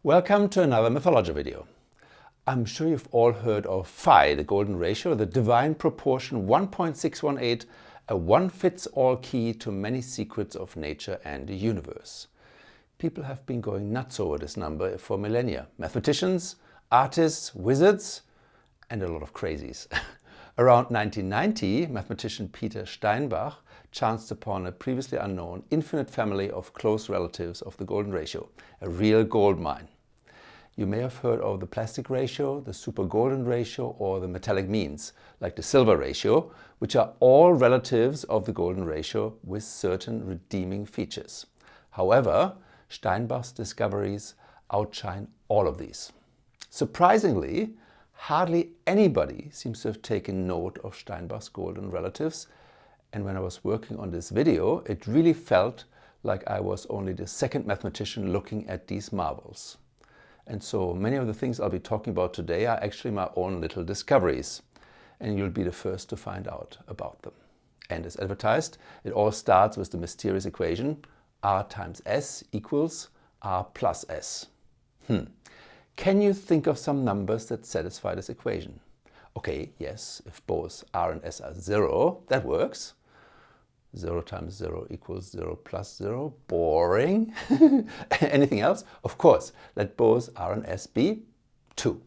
Welcome to another Mathologer video. I'm sure you've all heard of phi, the golden ratio, the divine proportion 1.618, a one-fits-all key to many secrets of nature and the universe. People have been going nuts over this number for millennia. Mathematicians, artists, wizards, and a lot of crazies. Around 1990, mathematician Peter Steinbach chanced upon a previously unknown infinite family of close relatives of the golden ratio, a real gold mine. You may have heard of the plastic ratio, the super golden ratio, or the metallic means, like the silver ratio, which are all relatives of the golden ratio with certain redeeming features. However, Steinbach's discoveries outshine all of these. Surprisingly, hardly anybody seems to have taken note of Steinbach's golden relatives, and when I was working on this video, it really felt like I was only the second mathematician looking at these marvels. And so many of the things I'll be talking about today are actually my own little discoveries, and you'll be the first to find out about them. And as advertised, it all starts with the mysterious equation R times S equals R plus S. Can you think of some numbers that satisfy this equation? Okay, yes, if both R and S are 0, that works. 0 times 0 equals 0 plus 0. Boring. Anything else? Of course, let both R and S be 2.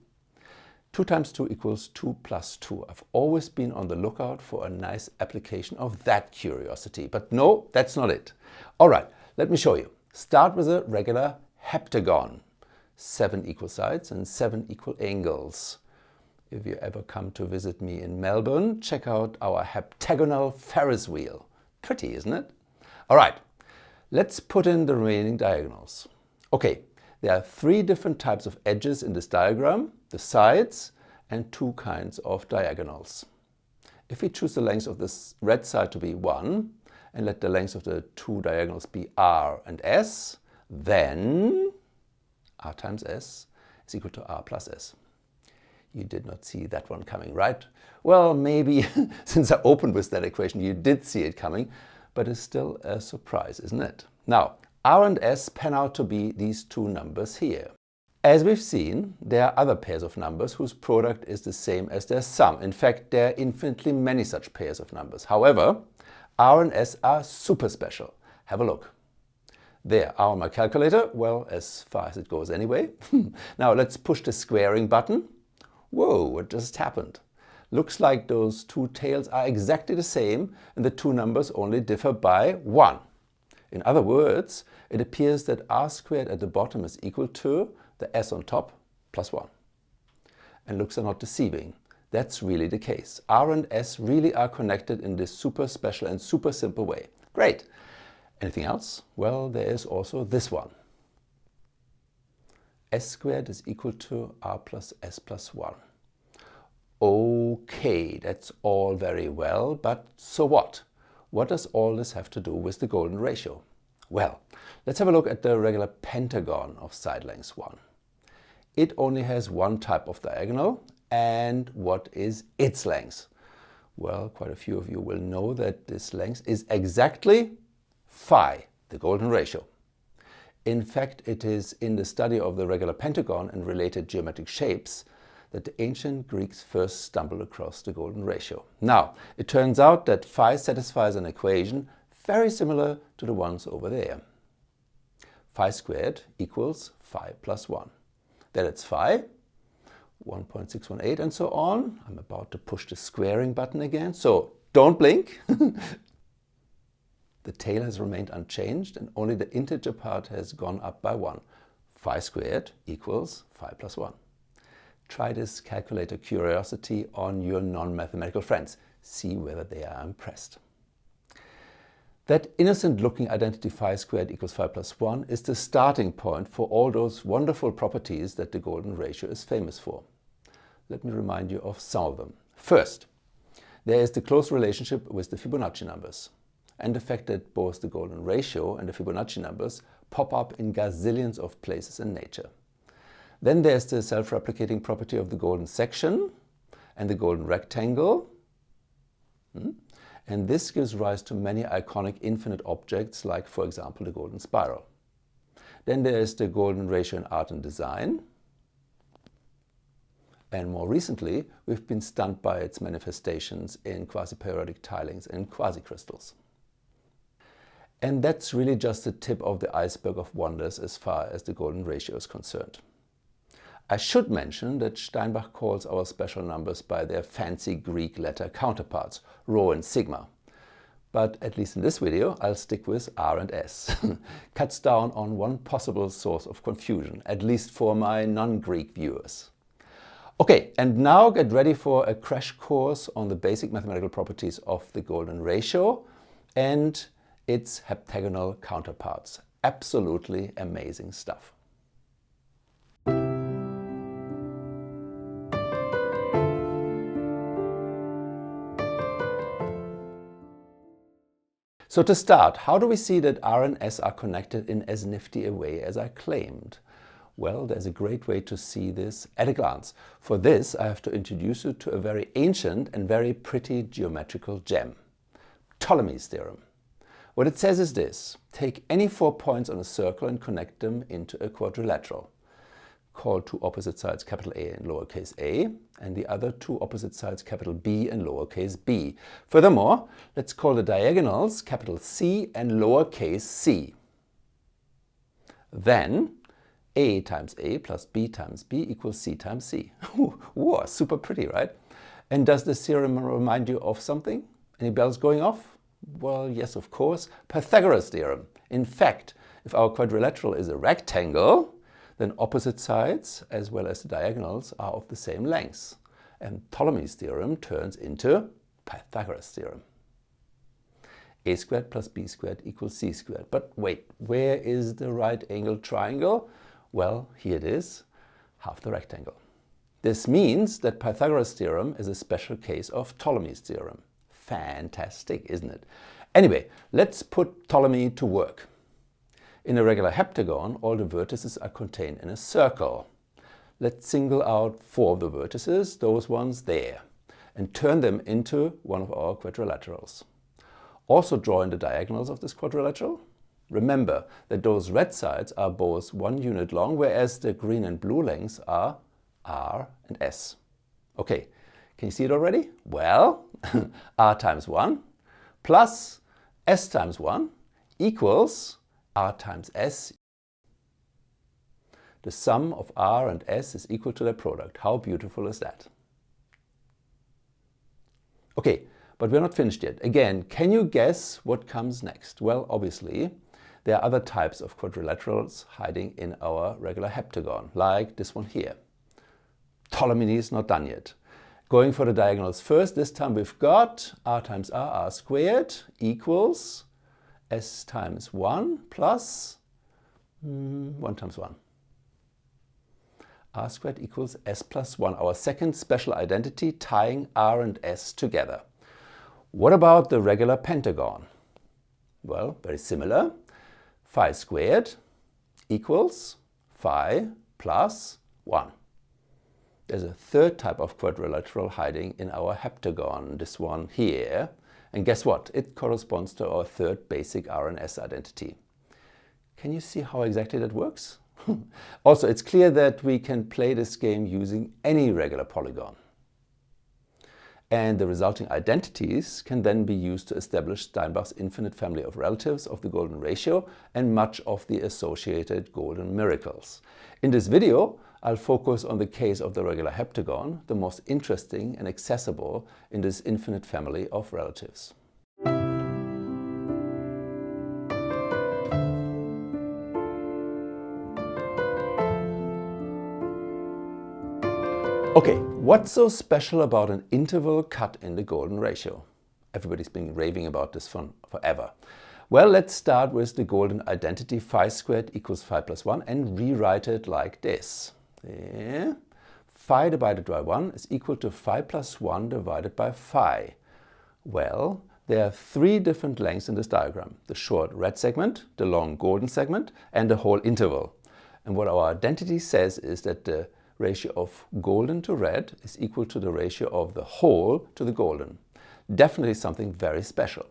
2 times 2 equals 2 plus 2. I've always been on the lookout for a nice application of that curiosity. But no, that's not it. All right, let me show you. Start with a regular heptagon. 7 equal sides and 7 equal angles. If you ever come to visit me in Melbourne, check out our heptagonal Ferris wheel. Pretty, isn't it? All right, let's put in the remaining diagonals. Okay, there are 3 different types of edges in this diagram, the sides and 2 kinds of diagonals. If we choose the length of this red side to be 1 and let the length of the 2 diagonals be R and S, then R times S is equal to R plus S. You did not see that one coming, right? Well, maybe since I opened with that equation, you did see it coming, but it's still a surprise, isn't it? Now, R and S pan out to be these 2 numbers here. As we've seen, there are other pairs of numbers whose product is the same as their sum. In fact, there are infinitely many such pairs of numbers. However, R and S are super special. Have a look. There, R on my calculator, well, as far as it goes anyway. Now let's push the squaring button. Whoa, what just happened? Looks like those 2 tails are exactly the same and the 2 numbers only differ by 1. In other words, it appears that R squared at the bottom is equal to the S on top plus 1. And looks are not deceiving. That's really the case. R and S really are connected in this super special and super simple way. Great. Anything else? Well, there is also this one. S squared is equal to R plus S plus 1. Okay, that's all very well, but so what? What does all this have to do with the golden ratio? Well, let's have a look at the regular pentagon of side length 1. It only has 1 type of diagonal, and what is its length? Well, quite a few of you will know that this length is exactly phi, the golden ratio. In fact, it is in the study of the regular pentagon and related geometric shapes that the ancient Greeks first stumbled across the golden ratio. Now, it turns out that phi satisfies an equation very similar to the ones over there. Phi squared equals phi plus 1. Then it's phi, 1.618 and so on. I'm about to push the squaring button again, so don't blink. The tail has remained unchanged and only the integer part has gone up by 1. Phi squared equals phi plus 1. Try this calculator curiosity on your non-mathematical friends. See whether they are impressed. That innocent-looking identity phi squared equals phi plus 1 is the starting point for all those wonderful properties that the golden ratio is famous for. Let me remind you of some of them. First, there is the close relationship with the Fibonacci numbers, and the fact that both the golden ratio and the Fibonacci numbers pop up in gazillions of places in nature. Then there's the self-replicating property of the golden section and the golden rectangle. And this gives rise to many iconic infinite objects like, for example, the golden spiral. Then there is the golden ratio in art and design. And more recently, we've been stunned by its manifestations in quasi-periodic tilings and quasicrystals. And that's really just the tip of the iceberg of wonders as far as the golden ratio is concerned. I should mention that Steinbach calls our special numbers by their fancy Greek letter counterparts, rho and sigma. But at least in this video, I'll stick with R and S. Cuts down on one possible source of confusion, at least for my non-Greek viewers. Okay, and now get ready for a crash course on the basic mathematical properties of the golden ratio and its heptagonal counterparts. Absolutely amazing stuff. So to start, how do we see that R and S are connected in as nifty a way as I claimed? Well, there's a great way to see this at a glance. For this, I have to introduce you to a very ancient and very pretty geometrical gem, Ptolemy's theorem. What it says is this: take any 4 points on a circle and connect them into a quadrilateral. Call two opposite sides capital A and lowercase a, and the other two opposite sides capital B and lowercase b. Furthermore, let's call the diagonals capital C and lowercase c. Then A times A plus B times B equals C times C. Whoa, super pretty, right? And does this theorem remind you of something? Any bells going off? Well, yes, of course, Pythagoras' theorem. In fact, if our quadrilateral is a rectangle, then opposite sides as well as the diagonals are of the same length. And Ptolemy's theorem turns into Pythagoras' theorem. A squared plus B squared equals C squared. But wait, where is the right angled triangle? Well, here it is, half the rectangle. This means that Pythagoras' theorem is a special case of Ptolemy's theorem. Fantastic, isn't it? Anyway, let's put Ptolemy to work. In a regular heptagon, all the vertices are contained in a circle. Let's single out 4 of the vertices, those ones there, and turn them into one of our quadrilaterals. Also draw in the diagonals of this quadrilateral. Remember that those red sides are both 1 unit long, whereas the green and blue lengths are R and S. Okay, can you see it already? Well, R times 1 plus S times 1 equals R times S. The sum of R and S is equal to their product. How beautiful is that? Okay, but we're not finished yet. Again, can you guess what comes next? Well, obviously, there are other types of quadrilaterals hiding in our regular heptagon, like this one here. Ptolemy is not done yet. Going for the diagonals first, this time we've got R times R squared equals S times 1 plus 1 times 1. R squared equals S plus 1, our second special identity tying R and S together. What about the regular pentagon? Well, very similar. Phi squared equals phi plus 1. There's a third type of quadrilateral hiding in our heptagon, this one here. And guess what? It corresponds to our third basic R and S identity. Can you see how exactly that works? Also, it's clear that we can play this game using any regular polygon. And the resulting identities can then be used to establish Steinbach's infinite family of relatives of the golden ratio and much of the associated golden miracles. In this video, I'll focus on the case of the regular heptagon, the most interesting and accessible in this infinite family of relatives. Okay, what's so special about an interval cut in the golden ratio? Everybody's been raving about this for forever. Well, let's start with the golden identity phi squared equals phi plus 1 and rewrite it like this. There. Phi divided by 1 is equal to phi plus 1 divided by phi. Well, there are 3 different lengths in this diagram: the short red segment, the long golden segment, and the whole interval. And what our identity says is that the ratio of golden to red is equal to the ratio of the whole to the golden. Definitely something very special.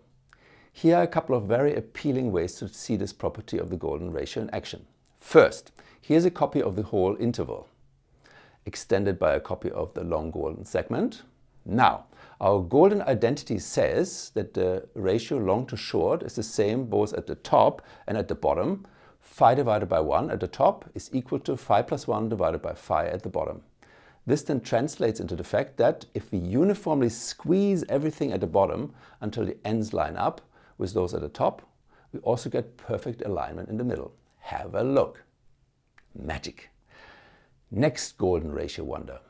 Here are a couple of very appealing ways to see this property of the golden ratio in action. First, here's a copy of the whole interval, extended by a copy of the long golden segment. Now, our golden identity says that the ratio long to short is the same both at the top and at the bottom. Phi divided by 1 at the top is equal to phi plus 1 divided by phi at the bottom. This then translates into the fact that if we uniformly squeeze everything at the bottom until the ends line up with those at the top, we also get perfect alignment in the middle. Have a look. Magic. Next golden ratio wonder.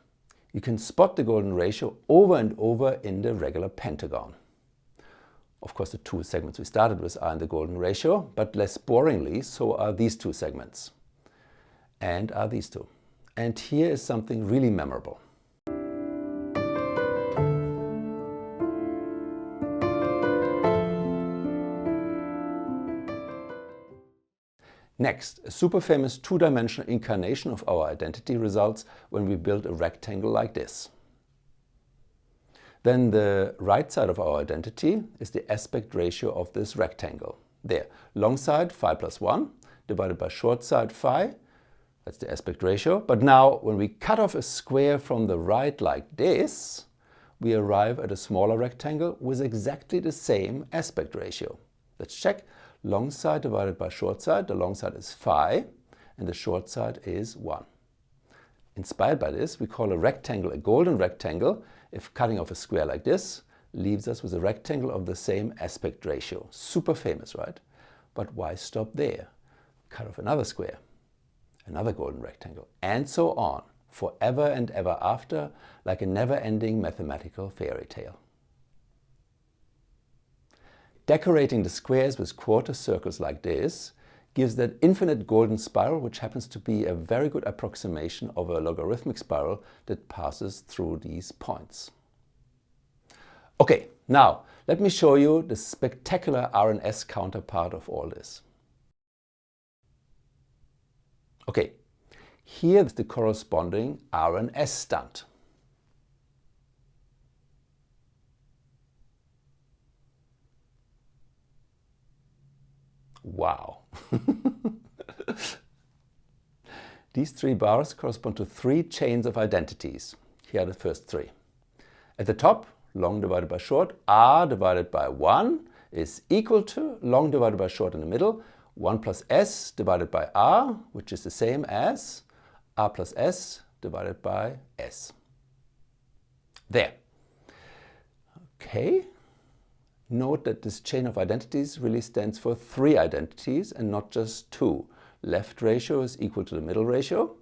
You can spot the golden ratio over and over in the regular pentagon. Of course, the two segments we started with are in the golden ratio, but less boringly, so are these two segments. And are these two. And here is something really memorable. Next, a super famous two-dimensional incarnation of our identity results when we build a rectangle like this. Then the right side of our identity is the aspect ratio of this rectangle. There, long side phi plus 1 divided by short side phi, that's the aspect ratio. But now when we cut off a square from the right like this, we arrive at a smaller rectangle with exactly the same aspect ratio. Let's check. Long side divided by short side, the long side is phi and the short side is 1. Inspired by this, we call a rectangle a golden rectangle if cutting off a square like this leaves us with a rectangle of the same aspect ratio. Super famous, right? But why stop there? Cut off another square, another golden rectangle, and so on, forever and ever after, like a never-ending mathematical fairy tale. Decorating the squares with quarter circles like this gives that infinite golden spiral, which happens to be a very good approximation of a logarithmic spiral that passes through these points. Okay, now let me show you the spectacular RNS counterpart of all this. Okay, here is the corresponding RNS stunt. Wow! These three bars correspond to three chains of identities. Here are the first three. At the top, long divided by short, r divided by 1 is equal to long divided by short in the middle, 1 plus s divided by r, which is the same as r plus s divided by s. There. Okay. Note that this chain of identities really stands for three identities and not just two. Left ratio is equal to the middle ratio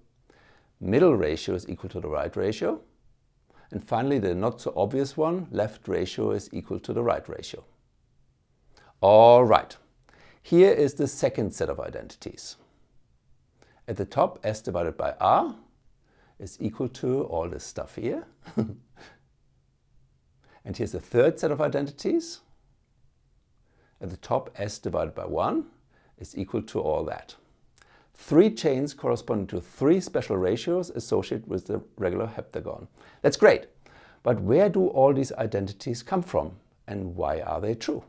is equal to the right ratio, and finally the not so obvious one, left ratio is equal to the right ratio. All right, here is the second set of identities. At the top, s divided by r is equal to all this stuff here. And here's the third set of identities. At the top, s divided by 1 is equal to all that. Three chains corresponding to three special ratios associated with the regular heptagon. That's great, but where do all these identities come from and why are they true?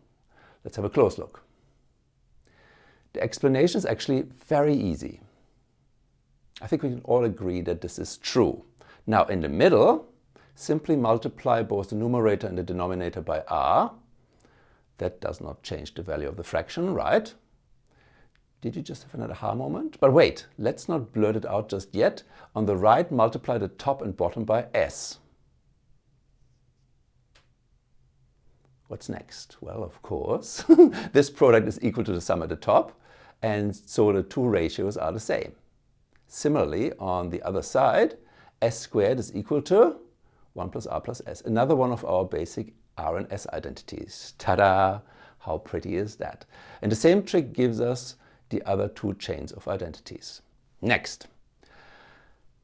Let's have a close look. The explanation is actually very easy. I think we can all agree that this is true. Now in the middle, simply multiply both the numerator and the denominator by r. That does not change the value of the fraction, right? Did you just have another aha moment? But wait, let's not blurt it out just yet. On the right, multiply the top and bottom by s. What's next? Well, of course, this product is equal to the sum at the top, and so the two ratios are the same. Similarly, on the other side, s squared is equal to 1 plus r plus s, another one of our basic RNS identities. Ta-da! How pretty is that? And the same trick gives us the other two chains of identities. Next.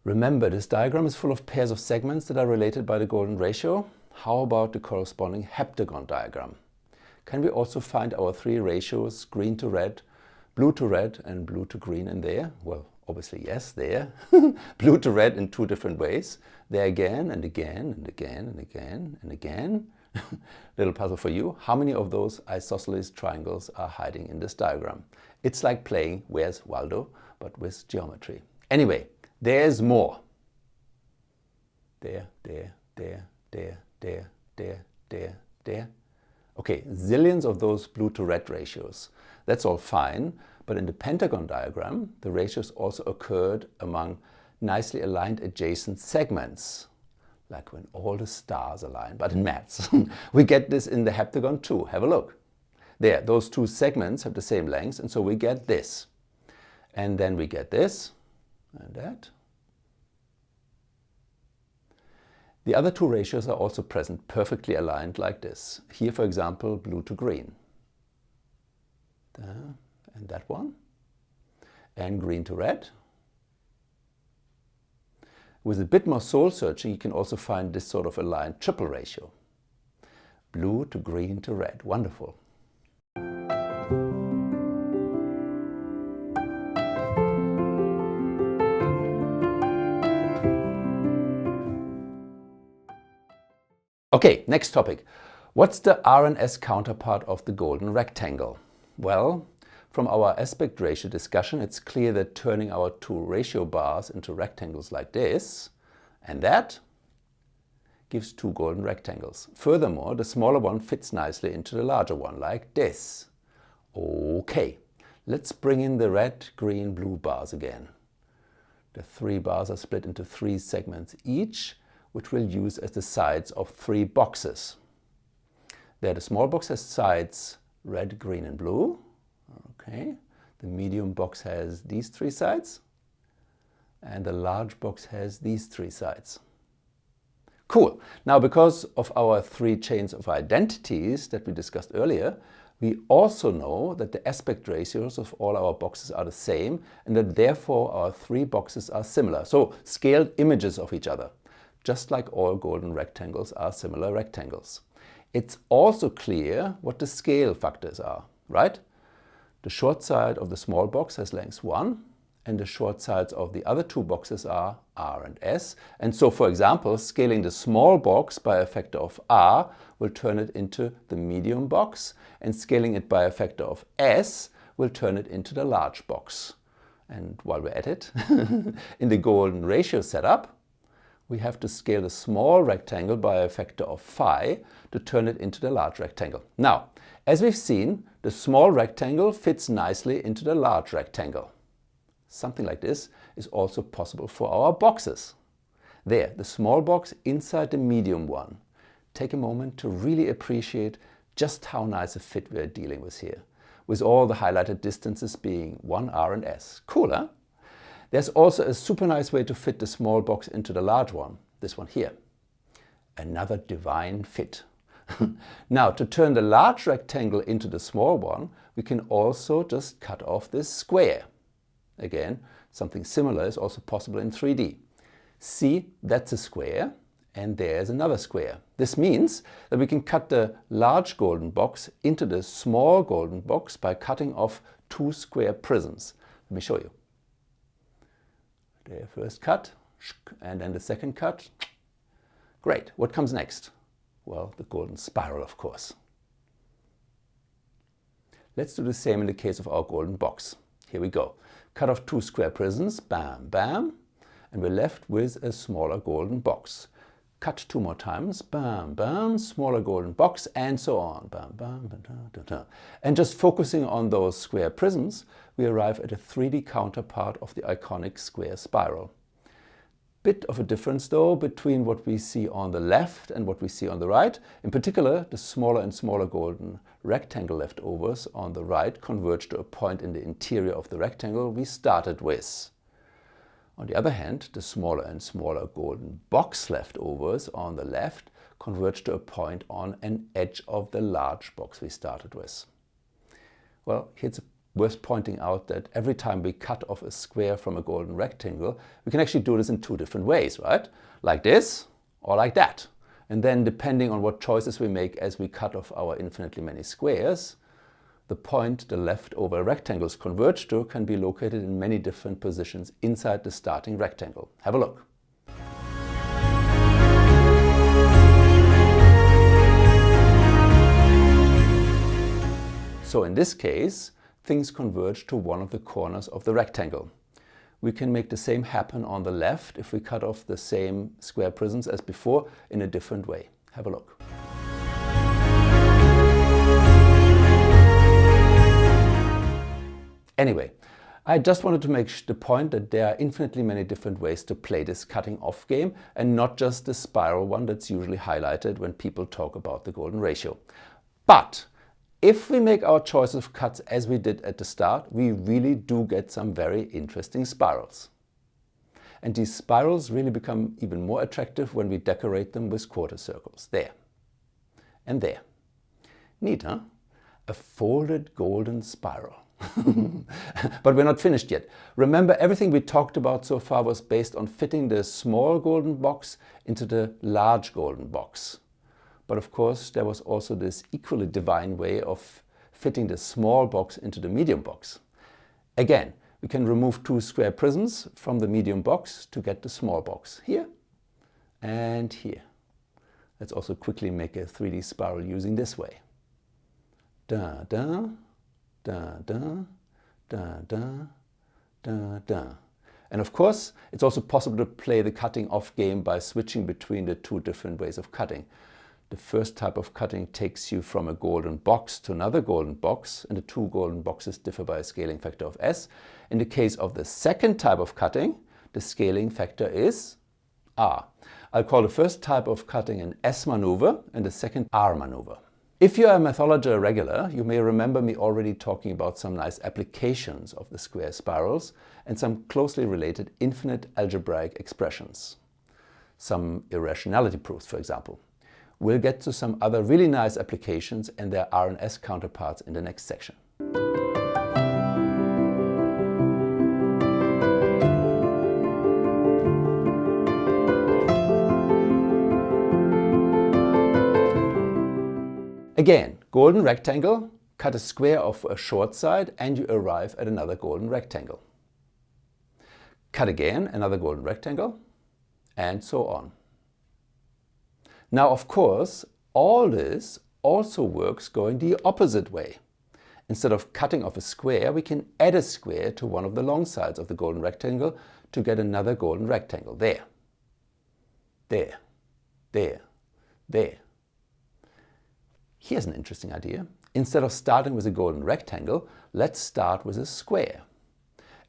Remember, this diagram is full of pairs of segments that are related by the golden ratio. How about the corresponding heptagon diagram? Can we also find our three ratios, green to red, blue to red, and blue to green in there? Well, obviously yes, there. Blue to red in two different ways. There again, and again, and again, and again, and again. Little puzzle for you. How many of those isosceles triangles are hiding in this diagram? It's like playing Where's Waldo, but with geometry. Anyway, there's more. There. Okay, zillions of those blue to red ratios. That's all fine, but in the pentagon diagram, the ratios also occurred among nicely aligned adjacent segments, like when all the stars align, but in maths. We get this in the heptagon too. Have a look. There, those two segments have the same length, and so we get this. And then we get this, and that. The other two ratios are also present perfectly aligned like this. Here, for example, blue to green. There, and that one. And green to red. With a bit more soul searching, you can also find this sort of aligned triple ratio. Blue to green to red. Wonderful. Okay, next topic. What's the R&S counterpart of the golden rectangle? Well, from our aspect ratio discussion, it's clear that turning our two ratio bars into rectangles like this and that gives two golden rectangles. Furthermore, the smaller one fits nicely into the larger one like this. Okay, let's bring in the red, green, blue bars again. The three bars are split into three segments each, which we'll use as the sides of three boxes. There, the small box has sides red, green and blue. Okay, the medium box has these three sides and the large box has these three sides. Cool. Now, because of our three chains of identities that we discussed earlier, we also know that the aspect ratios of all our boxes are the same and that therefore our three boxes are similar. So scaled images of each other, just like all golden rectangles are similar rectangles. It's also clear what the scale factors are, right? The short side of the small box has length 1 and the short sides of the other two boxes are R and S. And so, for example, scaling the small box by a factor of R will turn it into the medium box, and scaling it by a factor of S will turn it into the large box. And while we're at it, in the golden ratio setup, we have to scale the small rectangle by a factor of phi to turn it into the large rectangle. Now, as we've seen, the small rectangle fits nicely into the large rectangle. Something like this is also possible for our boxes. There, the small box inside the medium one. Take a moment to really appreciate just how nice a fit we're dealing with here, with all the highlighted distances being 1 R and S. Cool, huh? There's also a super nice way to fit the small box into the large one, this one here. Another divine fit. Now, to turn the large rectangle into the small one, we can also just cut off this square. Again, something similar is also possible in 3D. See, that's a square, and there's another square. This means that we can cut the large golden box into the small golden box by cutting off two square prisms. Let me show you. The first cut, and then the second cut. Great. What comes next? Well, the golden spiral, of course. Let's do the same in the case of our golden box. Here we go. Cut off two square prisms, bam, bam, and we're left with a smaller golden box. Cut two more times, bam, bam, smaller golden box, and so on, bam, bam, bam, da, da, da. And just focusing on those square prisms, we arrive at a 3D counterpart of the iconic square spiral. Bit of a difference though between what we see on the left and what we see on the right. In particular, the smaller and smaller golden rectangle leftovers on the right converge to a point in the interior of the rectangle we started with. On the other hand, the smaller and smaller golden box leftovers on the left converge to a point on an edge of the large box we started with. Well, here's worth pointing out that every time we cut off a square from a golden rectangle, we can actually do this in two different ways, right? Like this or like that. And then depending on what choices we make as we cut off our infinitely many squares, the point the leftover rectangles converge to can be located in many different positions inside the starting rectangle. Have a look. So in this case, things converge to one of the corners of the rectangle. We can make the same happen on the left if we cut off the same square prisms as before in a different way. Have a look. Anyway, I just wanted to make the point that there are infinitely many different ways to play this cutting off game, and not just the spiral one that's usually highlighted when people talk about the golden ratio. But if we make our choice of cuts as we did at the start, we really do get some very interesting spirals. And these spirals really become even more attractive when we decorate them with quarter circles. There and there. Neat, huh? A folded golden spiral. But we're not finished yet. Remember, everything we talked about so far was based on fitting the small golden box into the large golden box. But of course, there was also this equally divine way of fitting the small box into the medium box. Again, we can remove two square prisms from the medium box to get the small box here and here. Let's also quickly make a 3D spiral using this way. Da da, da da, da da, da da. And of course, it's also possible to play the cutting off game by switching between the two different ways of cutting. The first type of cutting takes you from a golden box to another golden box, and the two golden boxes differ by a scaling factor of s. In the case of the second type of cutting, the scaling factor is r. I'll call the first type of cutting an S maneuver and the second R maneuver. If you are a Mathologer regular, you may remember me already talking about some nice applications of the square spirals and some closely related infinite algebraic expressions. Some irrationality proofs, for example. We'll get to some other really nice applications and their R and S counterparts in the next section. Again, golden rectangle, cut a square off a short side and you arrive at another golden rectangle. Cut again, another golden rectangle, and so on. Now, of course, all this also works going the opposite way. Instead of cutting off a square, we can add a square to one of the long sides of the golden rectangle to get another golden rectangle. There, there, there, there. Here's an interesting idea. Instead of starting with a golden rectangle, let's start with a square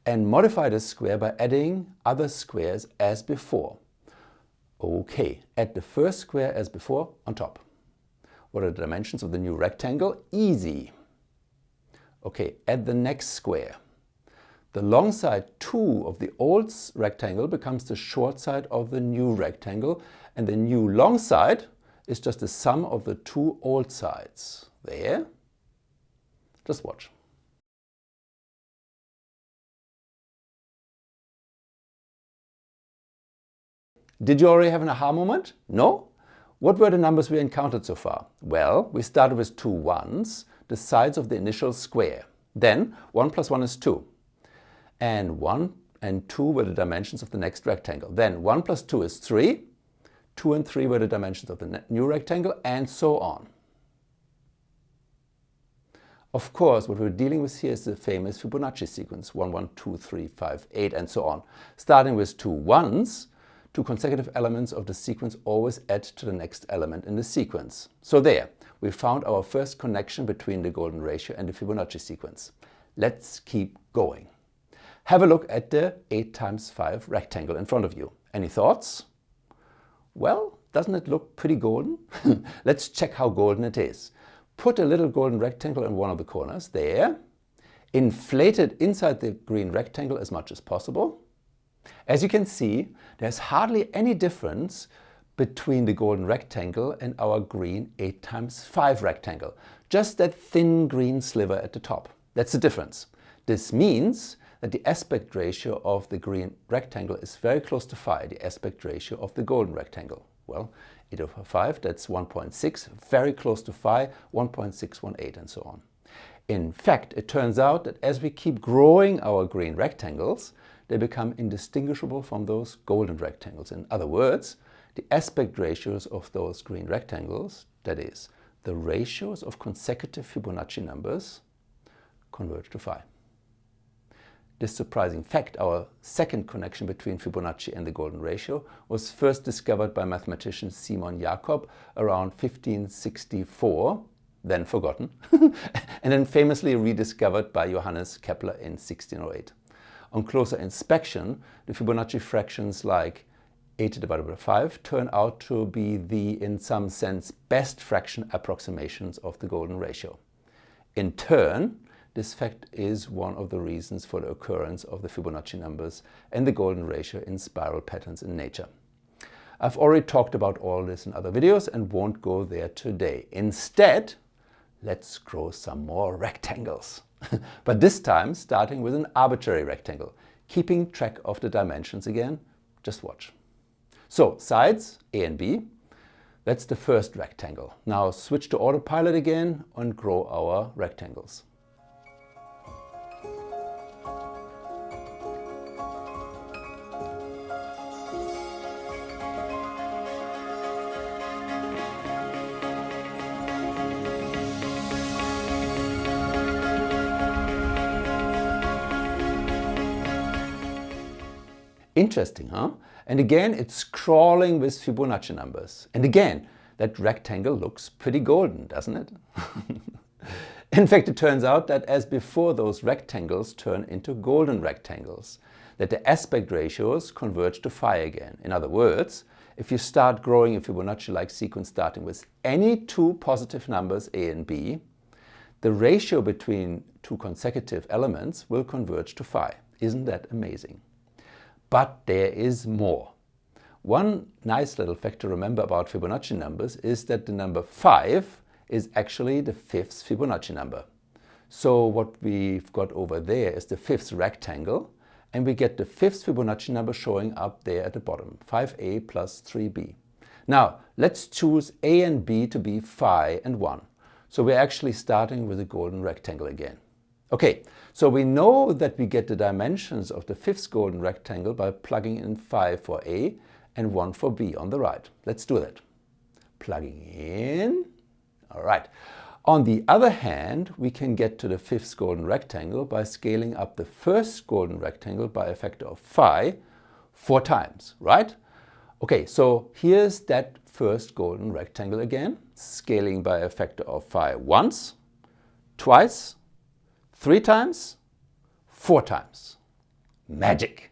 and modify this square by adding other squares as before. Okay, add the first square as before on top. What are the dimensions of the new rectangle? Easy. Okay, add the next square. The long side 2 of the old rectangle becomes the short side of the new rectangle, and the new long side is just the sum of the two old sides. There. Just watch. Did you already have an aha moment? No? What were the numbers we encountered so far? Well, we started with two ones, the sides of the initial square. Then 1 plus 1 is 2. And 1 and 2 were the dimensions of the next rectangle. Then 1 plus 2 is 3. 2 and 3 were the dimensions of the new rectangle, and so on. Of course, what we're dealing with here is the famous Fibonacci sequence, 1, 1, 2, 3, 5, 8, and so on. Starting with two ones, two consecutive elements of the sequence always add to the next element in the sequence. So there, we found our first connection between the golden ratio and the Fibonacci sequence. Let's keep going. Have a look at the 8 times 5 rectangle in front of you. Any thoughts? Well, doesn't it look pretty golden? Let's check how golden it is. Put a little golden rectangle in one of the corners, there. Inflate it inside the green rectangle as much as possible. As you can see, there's hardly any difference between the golden rectangle and our green 8 times 5 rectangle. Just that thin green sliver at the top. That's the difference. This means that the aspect ratio of the green rectangle is very close to phi, the aspect ratio of the golden rectangle. Well, 8 over 5, that's 1.6, very close to phi, 1.618, and so on. In fact, it turns out that as we keep growing our green rectangles, they become indistinguishable from those golden rectangles. In other words, the aspect ratios of those green rectangles, that is, the ratios of consecutive Fibonacci numbers, converge to phi. This surprising fact, our second connection between Fibonacci and the golden ratio, was first discovered by mathematician Simon Jakob around 1564, then forgotten, and then famously rediscovered by Johannes Kepler in 1608. On closer inspection, the Fibonacci fractions like 80 divided by 5 turn out to be the, in some sense, best fraction approximations of the golden ratio. In turn, this fact is one of the reasons for the occurrence of the Fibonacci numbers and the golden ratio in spiral patterns in nature. I've already talked about all this in other videos and won't go there today. Instead, let's draw some more rectangles. But this time starting with an arbitrary rectangle, keeping track of the dimensions again. Just watch. So, sides A and B. That's the first rectangle. Now switch to autopilot again and draw our rectangles. Interesting, huh? And again, it's crawling with Fibonacci numbers. And again, that rectangle looks pretty golden, doesn't it? In fact, it turns out that as before, those rectangles turn into golden rectangles, that the aspect ratios converge to phi again. In other words, if you start growing a Fibonacci-like sequence starting with any two positive numbers A and B, the ratio between two consecutive elements will converge to phi. Isn't that amazing? But there is more. One nice little fact to remember about Fibonacci numbers is that the number 5 is actually the fifth Fibonacci number. So what we've got over there is the fifth rectangle, and we get the fifth Fibonacci number showing up there at the bottom, 5a plus 3b. Now let's choose a and b to be phi and 1. So we're actually starting with a golden rectangle again. Okay, so we know that we get the dimensions of the fifth golden rectangle by plugging in phi for A and 1 for B on the right. Let's do that. Plugging in. All right. On the other hand, we can get to the fifth golden rectangle by scaling up the first golden rectangle by a factor of phi 4 times, right? Okay, so here's that first golden rectangle again, scaling by a factor of phi once, twice, 3 times, 4 times. Magic!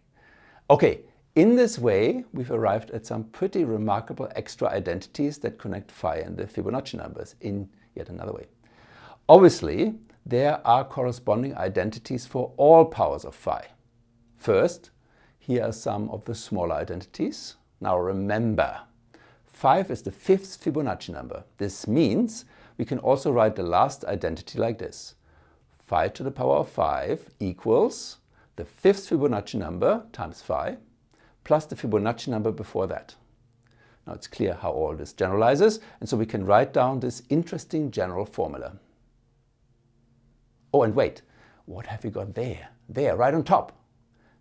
Okay, in this way we've arrived at some pretty remarkable extra identities that connect phi and the Fibonacci numbers in yet another way. Obviously, there are corresponding identities for all powers of phi. First, here are some of the smaller identities. Now remember, 5 is the fifth Fibonacci number. This means we can also write the last identity like this. Phi to the power of 5 equals the fifth Fibonacci number times phi plus the Fibonacci number before that. Now it's clear how all this generalizes, and so we can write down this interesting general formula. Oh, and wait, what have we got there? There, right on top.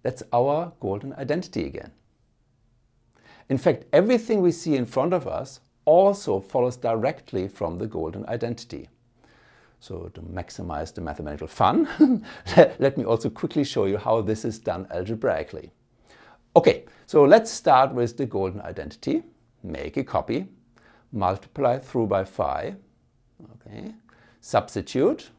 That's our golden identity again. In fact, everything we see in front of us also follows directly from the golden identity. So to maximize the mathematical fun, let me also quickly show you how this is done algebraically. Okay, so let's start with the golden identity. Make a copy, multiply through by phi, okay, substitute,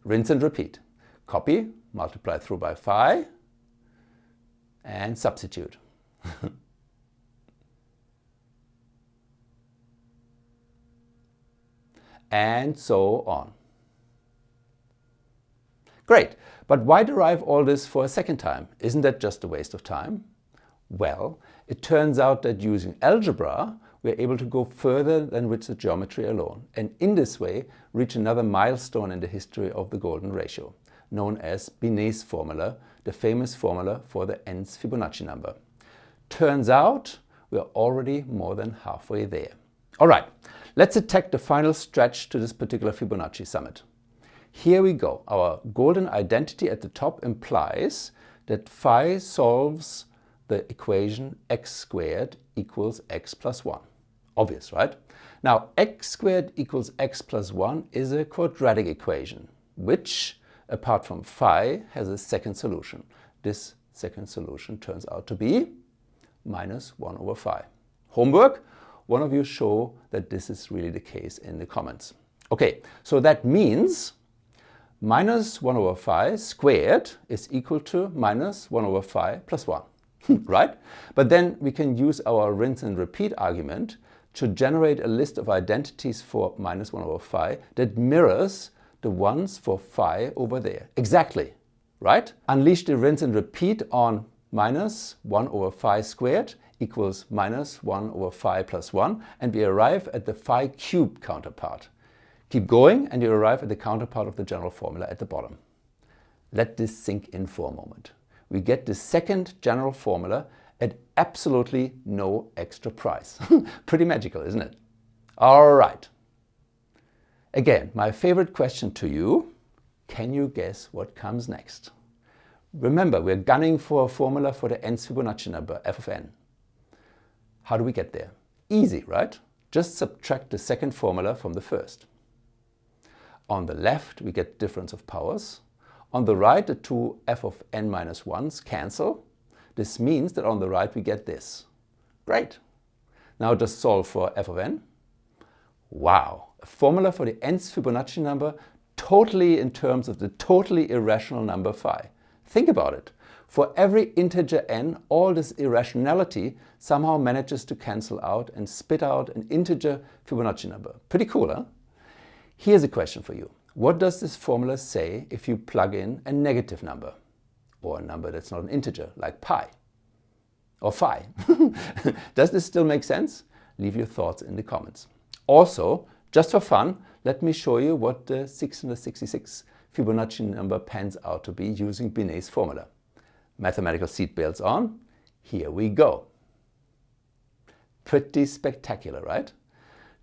rinse and repeat. Copy, multiply through by phi, and substitute. And so on. Great, but why derive all this for a second time? Isn't that just a waste of time? Well, it turns out that using algebra, we're able to go further than with the geometry alone, and in this way reach another milestone in the history of the golden ratio, known as Binet's formula, the famous formula for the nth Fibonacci number. Turns out we're already more than halfway there. All right, let's attack the final stretch to this particular Fibonacci summit. Here we go. Our golden identity at the top implies that phi solves the equation x squared equals x plus 1. Obvious, right? Now, x squared equals x plus 1 is a quadratic equation, which, apart from phi, has a second solution. This second solution turns out to be minus 1 over phi. Homework, one of you show that this is really the case in the comments. Okay, so that means minus 1 over phi squared is equal to minus 1 over phi plus 1, right? But then we can use our rinse and repeat argument to generate a list of identities for minus 1 over phi that mirrors the ones for phi over there. Exactly, right? Unleash the rinse and repeat on minus 1 over phi squared equals minus 1 over phi plus 1, and we arrive at the phi cubed counterpart. Keep going and you arrive at the counterpart of the general formula at the bottom. Let this sink in for a moment. We get the second general formula at absolutely no extra price. Pretty magical, isn't it? All right. Again, my favorite question to you, can you guess what comes next? Remember, we're gunning for a formula for the nth Fibonacci number, f of n. How do we get there? Easy, right? Just subtract the second formula from the first. On the left, we get difference of powers. On the right, the two f of n minus 1s cancel. This means that on the right, we get this. Great. Now just solve for f of n. Wow, a formula for the nth Fibonacci number totally in terms of the totally irrational number phi. Think about it. For every integer n, all this irrationality somehow manages to cancel out and spit out an integer Fibonacci number. Pretty cool, huh? Here's a question for you. What does this formula say if you plug in a negative number? Or a number that's not an integer, like pi or phi? Does this still make sense? Leave your thoughts in the comments. Also, just for fun, let me show you what the 666 Fibonacci number pans out to be using Binet's formula. Mathematical seatbelts on. Here we go. Pretty spectacular, right?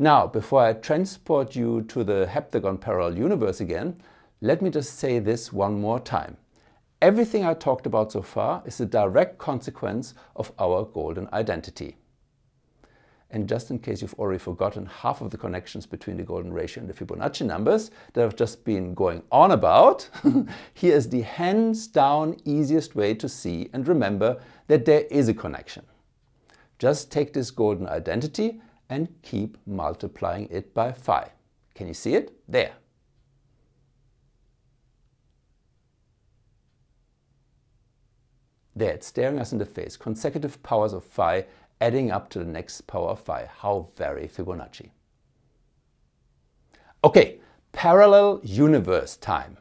Now, before I transport you to the heptagon parallel universe again, let me just say this one more time. Everything I talked about so far is a direct consequence of our golden identity. And just in case you've already forgotten half of the connections between the golden ratio and the Fibonacci numbers that I've just been going on about, here is the hands down easiest way to see and remember that there is a connection. Just take this golden identity and keep multiplying it by phi. Can you see it? There. There, it's staring us in the face. Consecutive powers of phi adding up to the next power of phi. How very Fibonacci. Okay, parallel universe time.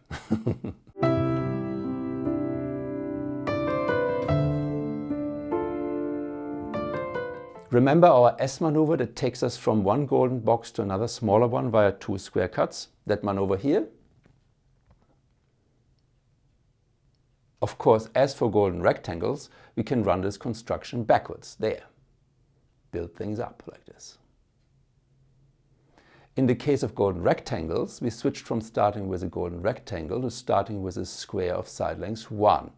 Remember our S maneuver that takes us from one golden box to another smaller one via two square cuts? That maneuver here? Of course, as for golden rectangles, we can run this construction backwards. There. Build things up like this. In the case of golden rectangles, we switched from starting with a golden rectangle to starting with a square of side length 1.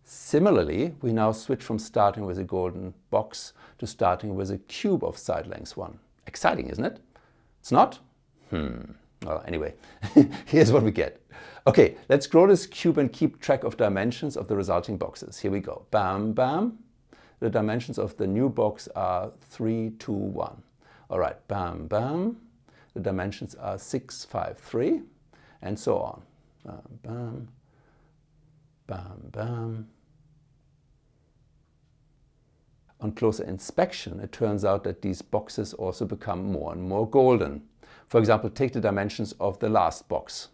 Similarly, we now switch from starting with a golden box to starting with a cube of side length 1. Exciting, isn't it? It's not? Well, anyway, here's what we get. Okay, let's grow this cube and keep track of dimensions of the resulting boxes. Here we go. Bam, bam. The dimensions of the new box are 3, 2, 1. All right, bam, bam. The dimensions are 6, 5, 3, and so on. Bam, bam, bam, bam. On closer inspection, it turns out that these boxes also become more and more golden. For example, take the dimensions of the last box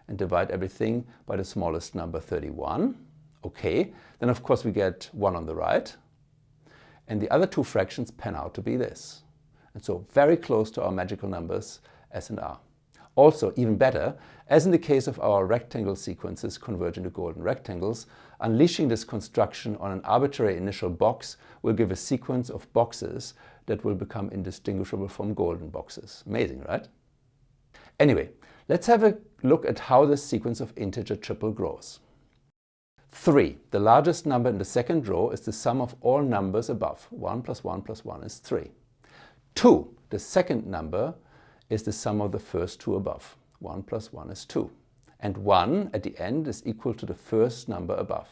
and divide everything by the smallest number, 31. Okay, then of course we get 1 on the right. And the other two fractions pan out to be this. And so very close to our magical numbers S and R. Also, even better, as in the case of our rectangle sequences converging to golden rectangles, unleashing this construction on an arbitrary initial box will give a sequence of boxes that will become indistinguishable from golden boxes. Amazing, right? Anyway, let's have a look at how this sequence of integer triple grows. 3, the largest number in the second row, is the sum of all numbers above. 1 plus 1 plus 1 is 3. 2, the second number is the sum of the first two above. 1 plus 1 is 2. And 1 at the end is equal to the first number above.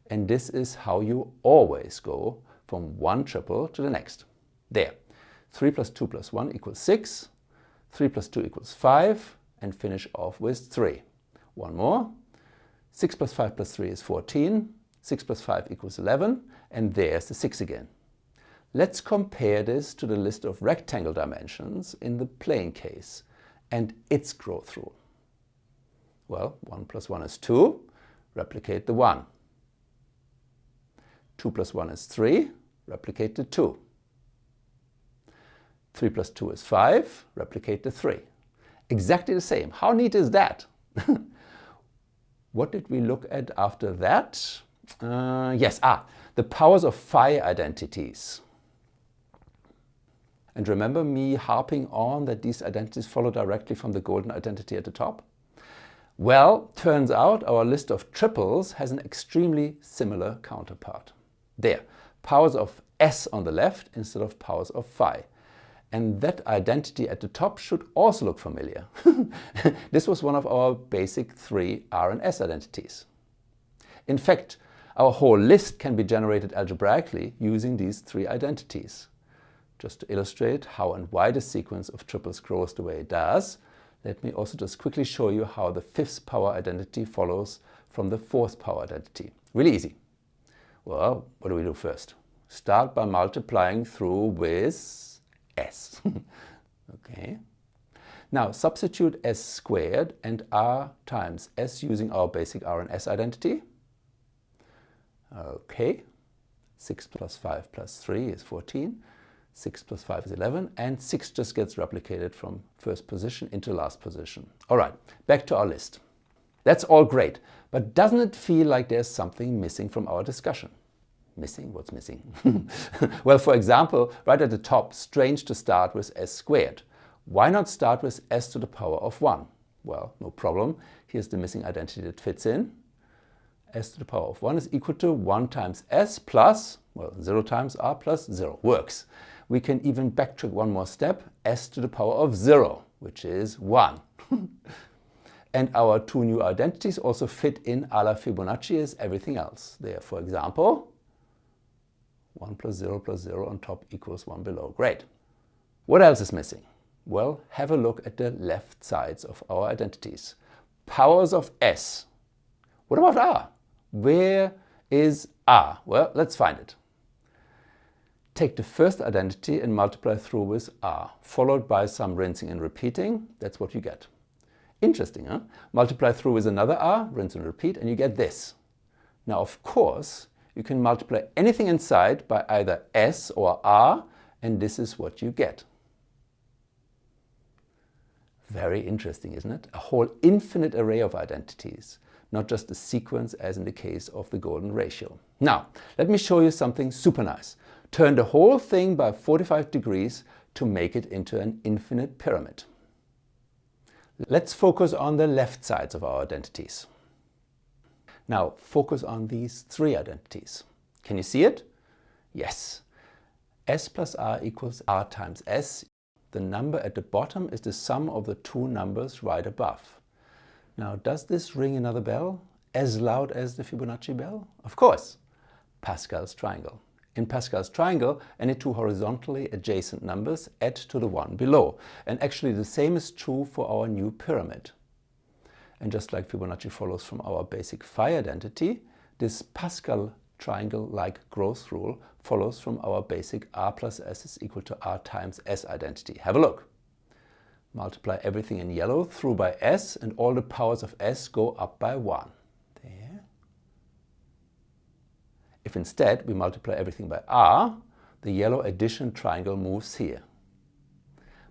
And this is how you always go from one triple to the next. There. 3 plus 2 plus 1 equals 6. 3 plus 2 equals 5. And finish off with 3. One more. 6 plus 5 plus 3 is 14. 6 plus 5 equals 11. And there's the 6 again. Let's compare this to the list of rectangle dimensions in the plane case and its growth rule. Well, 1 plus 1 is 2. Replicate the 1. 2 plus 1 is 3. Replicate the 2. 3 plus 2 is 5. Replicate the 3. Exactly the same. How neat is that? What did we look at after that? The powers of phi identities. And remember me harping on that these identities follow directly from the golden identity at the top? Well, turns out our list of triples has an extremely similar counterpart. There, powers of s on the left instead of powers of phi. And that identity at the top should also look familiar. This was one of our basic 3 R and S identities. In fact, our whole list can be generated algebraically using these 3 identities. Just to illustrate how and why the sequence of triples grows the way it does, let me also just quickly show you how the 5th power identity follows from the 4th power identity. Really easy. Well, what do we do first? Start by multiplying through with s. Okay. Now substitute s squared and r times s using our basic R and S identity. Okay. 6 plus 5 plus 3 is 14. 6 plus 5 is 11, and 6 just gets replicated from first position into last position. All right, back to our list. That's all great, but doesn't it feel like there's something missing from our discussion? Missing? What's missing? Well, for example, right at the top, strange to start with s squared. Why not start with s to the power of 1? Well, no problem. Here's the missing identity that fits in. S to the power of 1 is equal to 1 times s plus, well, 0 times r plus 0. Works. We can even backtrack one more step, s to the power of 0, which is 1. And our 2 new identities also fit in a la Fibonacci as everything else. There, for example, 1 plus 0 on top equals 1 below. Great. What else is missing? Well, have a look at the left sides of our identities. Powers of s. What about r? Where is r? Well, let's find it. Take the first identity and multiply through with r, followed by some rinsing and repeating. That's what you get. Interesting, huh? Multiply through with another r, rinse and repeat, and you get this. Now, of course, you can multiply anything inside by either s or r, and this is what you get. Very interesting, isn't it? A whole infinite array of identities, not just a sequence as in the case of the golden ratio. Now, let me show you something super nice. Turn the whole thing by 45 degrees to make it into an infinite pyramid. Let's focus on the left sides of our identities. Now, focus on these 3 identities. Can you see it? Yes. S plus r equals r times s. The number at the bottom is the sum of the 2 numbers right above. Now, does this ring another bell? As loud as the Fibonacci bell? Of course. Pascal's triangle. In Pascal's triangle, any 2 horizontally adjacent numbers add to the one below. And actually the same is true for our new pyramid. And just like Fibonacci follows from our basic phi identity, this Pascal triangle-like growth rule follows from our basic r plus s is equal to r times s identity. Have a look. Multiply everything in yellow through by s, and all the powers of s go up by 1. There. If instead we multiply everything by r, the yellow addition triangle moves here.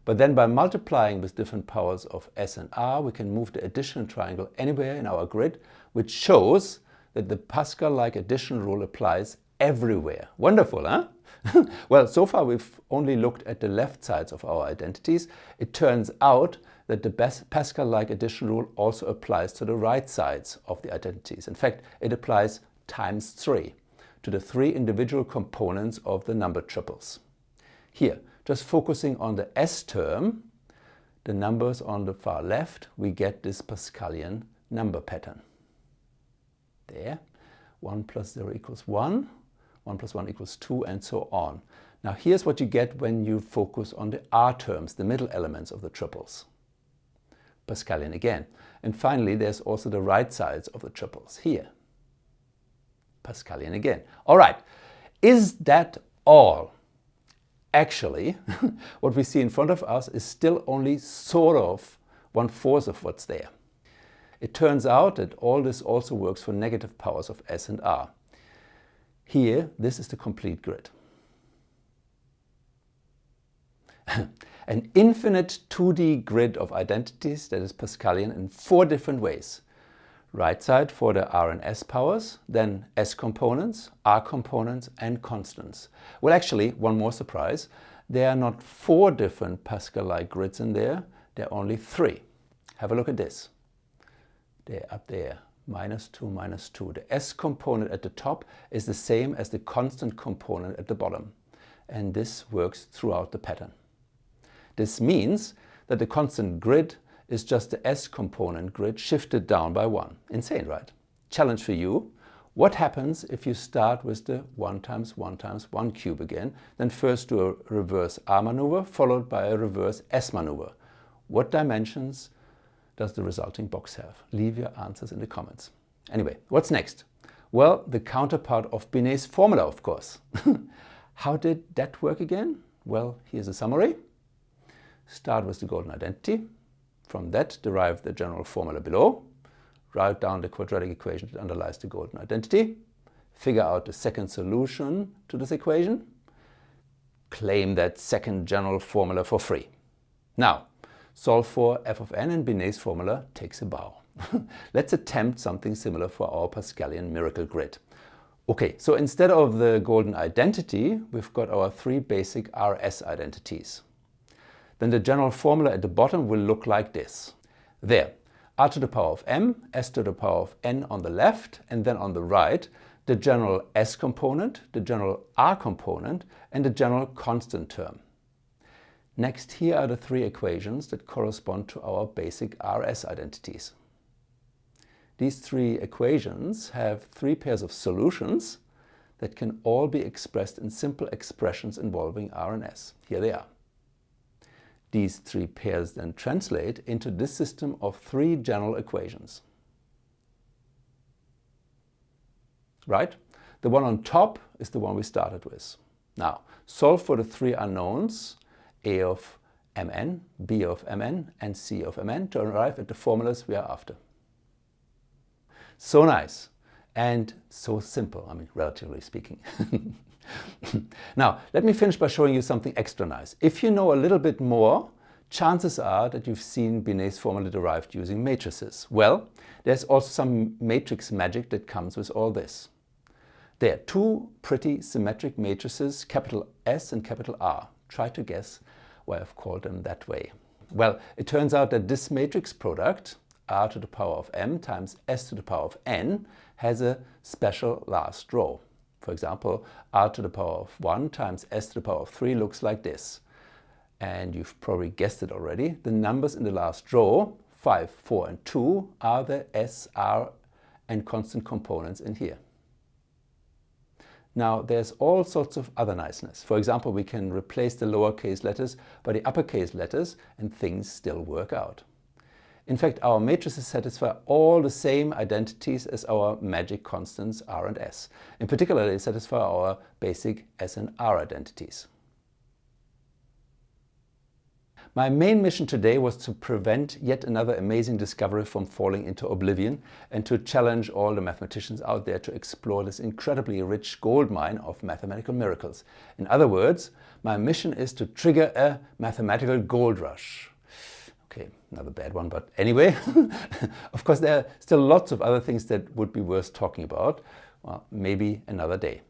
But then by multiplying with different powers of s and r, we can move the addition triangle anywhere in our grid, which shows that the Pascal-like addition rule applies everywhere. Wonderful, huh? Well, so far we've only looked at the left sides of our identities. It turns out that the Pascal-like addition rule also applies to the right sides of the identities. In fact, it applies times 3 to the 3 individual components of the number triples. Here, just focusing on the S term, the numbers on the far left, we get this Pascalian number pattern. There, 1 plus 0 equals 1, 1 plus 1 equals 2, and so on. Now here's what you get when you focus on the R terms, the middle elements of the triples. Pascalian again. And finally, there's also the right sides of the triples here. Pascalian again. All right, is that all? Actually, what we see in front of us is still only sort of 1/4 of what's there. It turns out that all this also works for negative powers of S and R. Here, this is the complete grid. An infinite 2D grid of identities that is Pascalian in 4 different ways. Right side for the R and S powers, then S components, R components, and constants. Well, actually, one more surprise. There are not 4 different Pascal-like grids in there, there are only 3. Have a look at this. They're up there, -2, -2. The S component at the top is the same as the constant component at the bottom. And this works throughout the pattern. This means that the constant grid is just the S component grid shifted down by 1. Insane, right? Challenge for you. What happens if you start with the 1 times 1 times 1 cube again, then first do a reverse R maneuver followed by a reverse S maneuver? What dimensions does the resulting box have? Leave your answers in the comments. Anyway, what's next? Well, the counterpart of Binet's formula, of course. How did that work again? Well, here's a summary. Start with the golden identity. From that, derive the general formula below. Write down the quadratic equation that underlies the golden identity. Figure out the second solution to this equation. Claim that second general formula for free. Now, solve for f of n, and Binet's formula takes a bow. Let's attempt something similar for our Pascalian miracle grid. Okay, so instead of the golden identity, we've got our 3 basic RS identities. Then the general formula at the bottom will look like this. There, r to the power of m, s to the power of n on the left, and then on the right, the general s component, the general r component, and the general constant term. Next, here are the 3 equations that correspond to our basic RS identities. These 3 equations have 3 pairs of solutions that can all be expressed in simple expressions involving R and S. Here they are. These 3 pairs then translate into this system of 3 general equations. Right? The one on top is the one we started with. Now, solve for the 3 unknowns, A of mn, B of mn, and C of mn, to arrive at the formulas we are after. So nice and so simple, I mean, relatively speaking. Now, let me finish by showing you something extra nice. If you know a little bit more, chances are that you've seen Binet's formula derived using matrices. Well, there's also some matrix magic that comes with all this. There are 2 pretty symmetric matrices, capital S and capital R. Try to guess why I've called them that way. Well, it turns out that this matrix product, r to the power of m times s to the power of n, has a special last row. For example, r to the power of 1 times s to the power of 3 looks like this. And you've probably guessed it already. The numbers in the last row, 5, 4, and 2, are the s, r, and constant components in here. Now, there's all sorts of other niceness. For example, we can replace the lowercase letters by the uppercase letters and things still work out. In fact, our matrices satisfy all the same identities as our magic constants R and S. In particular, they satisfy our basic S and R identities. My main mission today was to prevent yet another amazing discovery from falling into oblivion and to challenge all the mathematicians out there to explore this incredibly rich goldmine of mathematical miracles. In other words, my mission is to trigger a mathematical gold rush. Okay, another bad one, but anyway, of course there are still lots of other things that would be worth talking about. Well, maybe another day.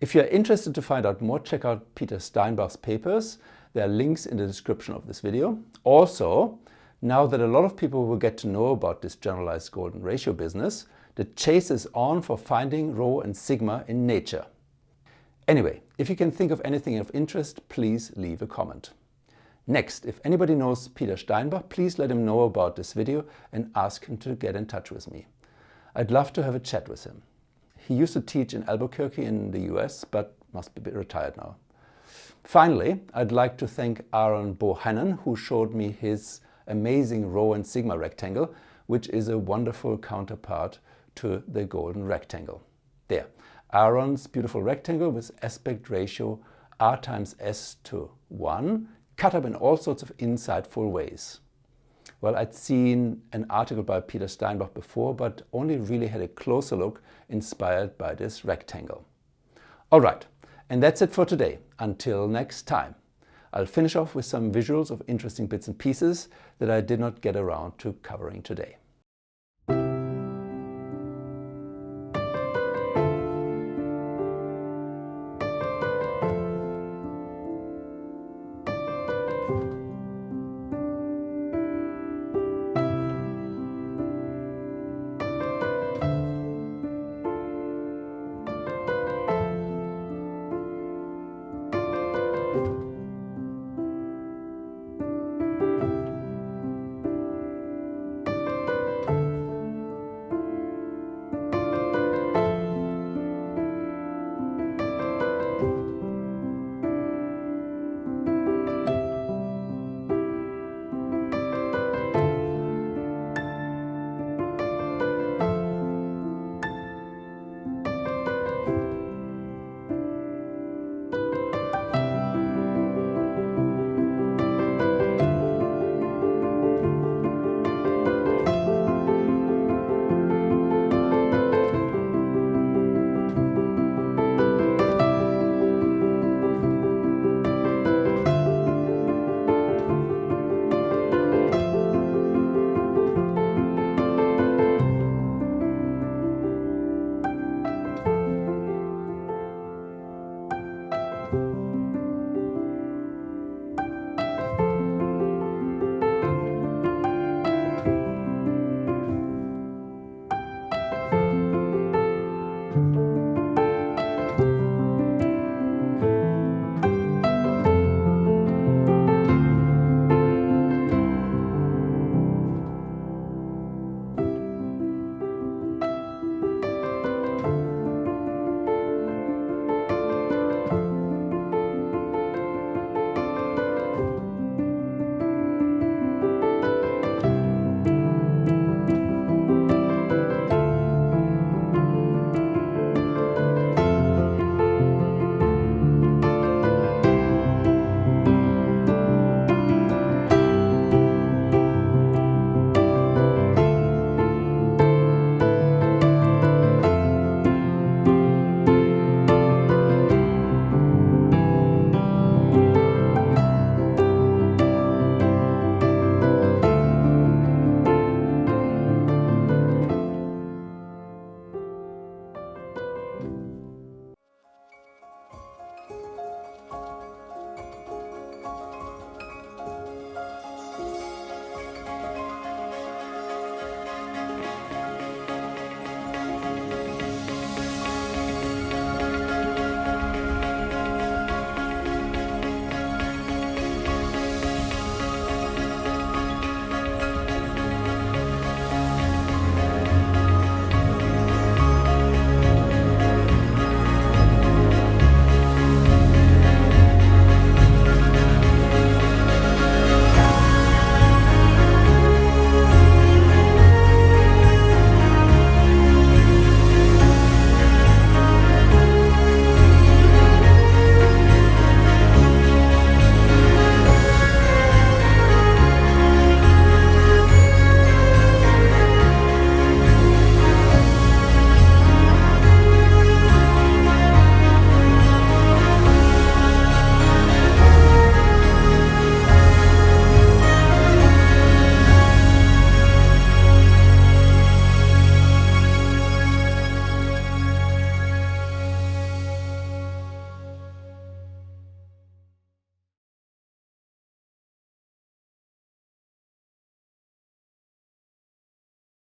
If you're interested to find out more, check out Peter Steinbach's papers. There are links in the description of this video. Also, now that a lot of people will get to know about this generalized golden ratio business, the chase is on for finding rho and sigma in nature. Anyway, if you can think of anything of interest, please leave a comment. Next, if anybody knows Peter Steinbach, please let him know about this video and ask him to get in touch with me. I'd love to have a chat with him. He used to teach in Albuquerque in the US, but must be retired now. Finally, I'd like to thank Aaron Bohannon, who showed me his amazing rho and sigma rectangle, which is a wonderful counterpart to the golden rectangle. There, Aaron's beautiful rectangle with aspect ratio r times s to 1, cut up in all sorts of insightful ways. Well, I'd seen an article by Peter Steinbach before, but only really had a closer look inspired by this rectangle. All right, and that's it for today. Until next time. I'll finish off with some visuals of interesting bits and pieces that I did not get around to covering today.